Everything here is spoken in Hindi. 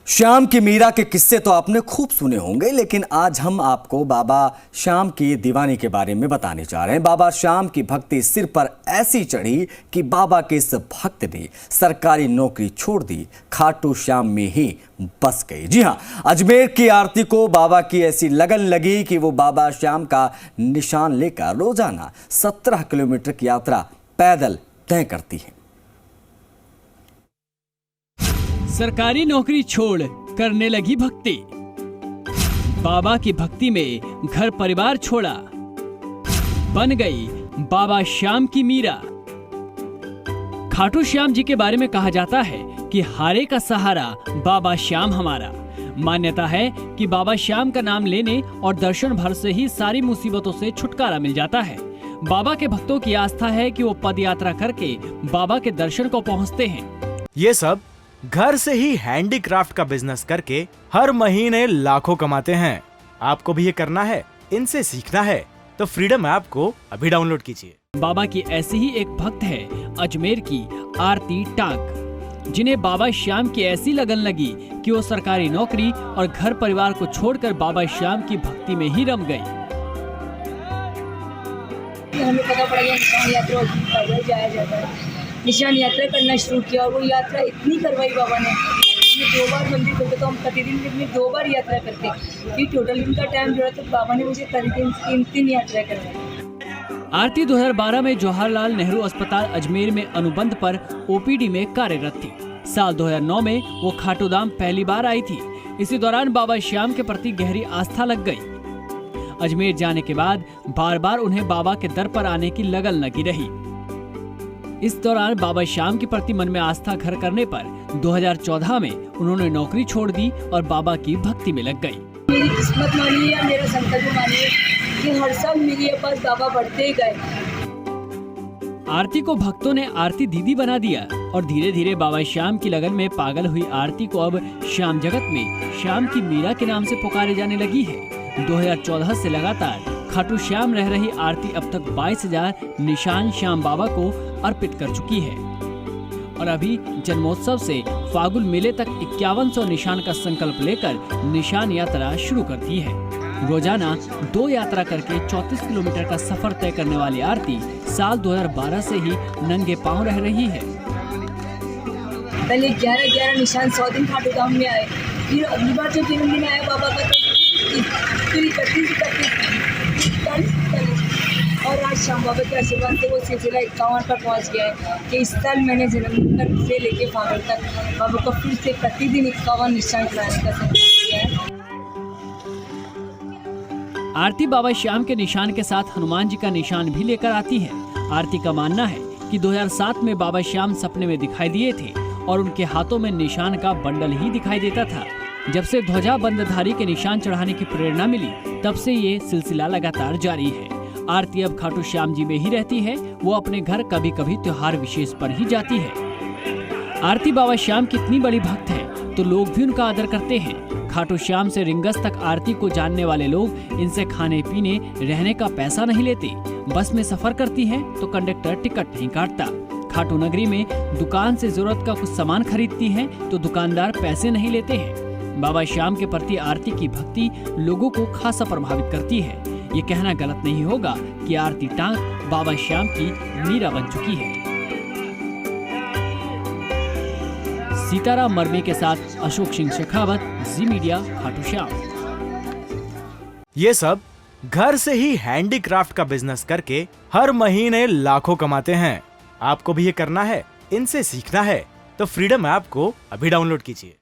श्याम की मीरा के किस्से तो आपने खूब सुने होंगे, लेकिन आज हम आपको बाबा श्याम की दीवानी के बारे में बताने जा रहे हैं। बाबा श्याम की भक्ति सिर पर ऐसी चढ़ी कि बाबा के इस भक्त ने सरकारी नौकरी छोड़ दी, खाटू श्याम में ही बस गई। जी हाँ, अजमेर की आरती को बाबा की ऐसी लगन लगी कि वो बाबा श्याम का निशान लेकर रोजाना 17 किलोमीटर की यात्रा पैदल तय करती है। सरकारी नौकरी छोड़ करने लगी भक्ति, बाबा की भक्ति में घर परिवार छोड़ा, बन गई बाबा श्याम की मीरा। खाटू श्याम जी के बारे में कहा जाता है कि हारे का सहारा बाबा श्याम हमारा। मान्यता है कि बाबा श्याम का नाम लेने और दर्शन भर से ही सारी मुसीबतों से छुटकारा मिल जाता है। बाबा के भक्तों की आस्था है कि वो पद यात्रा करके बाबा के दर्शन को पहुंचते हैं। ये सब घर से ही हैंडीक्राफ्ट का बिजनेस करके हर महीने लाखों कमाते हैं। आपको भी ये करना है, इनसे सीखना है तो फ्रीडम ऐप को अभी डाउनलोड कीजिए। बाबा की ऐसी ही एक भक्त है अजमेर की आरती टांक, जिन्हें बाबा श्याम की ऐसी लगन लगी कि वो सरकारी नौकरी और घर परिवार को छोड़कर बाबा श्याम की भक्ति में ही रम गई। हमें पता पड़ा निशान यात्रा पैदल जाया जाता है, निशान यात्रा करना शुरू किया और वो यात्रा इतनी करवाई बाबा ने। 2 बार मंदिर खोलते तो हम प्रतिदिन दिन में 2 बार यात्रा करते, ये टोटल इनका टाइम जो है तो बाबा ने मुझे प्रतिदिन 3 यात्रा करवाई। आरती 2012 में जवाहरलाल नेहरू अस्पताल अजमेर में अनुबंध पर ओपीडी में कार्यरत थी। साल 2009 में वो खाटू धाम पहली बार आई थी। इसी दौरान बाबा श्याम के प्रति गहरी आस्था लग गई। अजमेर जाने के बाद बार बार उन्हें बाबा के दर पर आने की लगन लगी रही। इस दौरान बाबा श्याम के प्रति मन में आस्था घर करने पर 2014 में उन्होंने नौकरी छोड़ दी और बाबा की भक्ति में लग गई। मेरी किस्मत मानिए या मेरा संकल्प मानिए कि हर साल मेरे पास बाबा बढ़ते ही गए। आरती को भक्तों ने आरती दीदी बना दिया और धीरे धीरे बाबा श्याम की लगन में पागल हुई आरती को अब श्याम जगत में श्याम की मीरा के नाम से पुकारे जाने लगी है। 2014 से लगातार खाटू श्याम रह रही आरती अब तक 22,000 निशान श्याम बाबा को अर्पित कर चुकी है और अभी जन्मोत्सव से फागुन मेले तक 5100 निशान का संकल्प लेकर निशान यात्रा शुरू कर दी है। रोजाना 2 यात्रा करके 34 किलोमीटर का सफर तय करने वाली आरती साल 2012 से ही नंगे पांव रह रही है। पहले 11 निशान 100 दिन खाटू धाम में आए, फिर अगली बार जो 3 दिन आया बाबा का तो फिर 31 और आज श्याम बाबा के आशीर्वाद से वो सिलसिला 51 पर पहुंच गया है कि इस साल मैंने जन्म से लेके फागुन तक बाबा को फिर से प्रतिदिन 51 निशान कराने का संकल्प किया है। आरती बाबा श्याम के निशान के साथ हनुमान जी का निशान भी लेकर आती है। आरती का मानना है कि 2007 में बाबा श्याम सपने में दिखाई दिए थे और उनके हाथों में निशान का बंडल ही दिखाई देता था। जब से ध्वजा बंदधारी के निशान चढ़ाने की प्रेरणा मिली, तब से ये सिलसिला लगातार जारी है। आरती अब खाटू श्याम जी में ही रहती है। वो अपने घर कभी कभी त्योहार विशेष पर ही जाती है। आरती बाबा श्याम की इतनी बड़ी भक्त है तो लोग भी उनका आदर करते हैं। खाटू श्याम से रिंगस तक आरती को जानने वाले लोग इनसे खाने पीने रहने का पैसा नहीं लेते। बस में सफर करती है तो कंडक्टर टिकट नहीं काटता। खाटू नगरी में दुकान से जरूरत का कुछ सामान खरीदती है तो दुकानदार पैसे नहीं लेते हैं। बाबा श्याम के प्रति आरती की भक्ति लोगों को खासा प्रभावित करती है। ये कहना गलत नहीं होगा कि आरती टांक बाबा श्याम की मीरा बन चुकी है। सीताराम मरमी के साथ अशोक सिंह शेखावत, जी मीडिया, खाटू श्याम। ये सब घर से ही हैंडीक्राफ्ट का बिजनेस करके हर महीने लाखों कमाते हैं। आपको भी ये करना है, इनसे सीखना है तो फ्रीडम ऐप को अभी डाउनलोड कीजिए।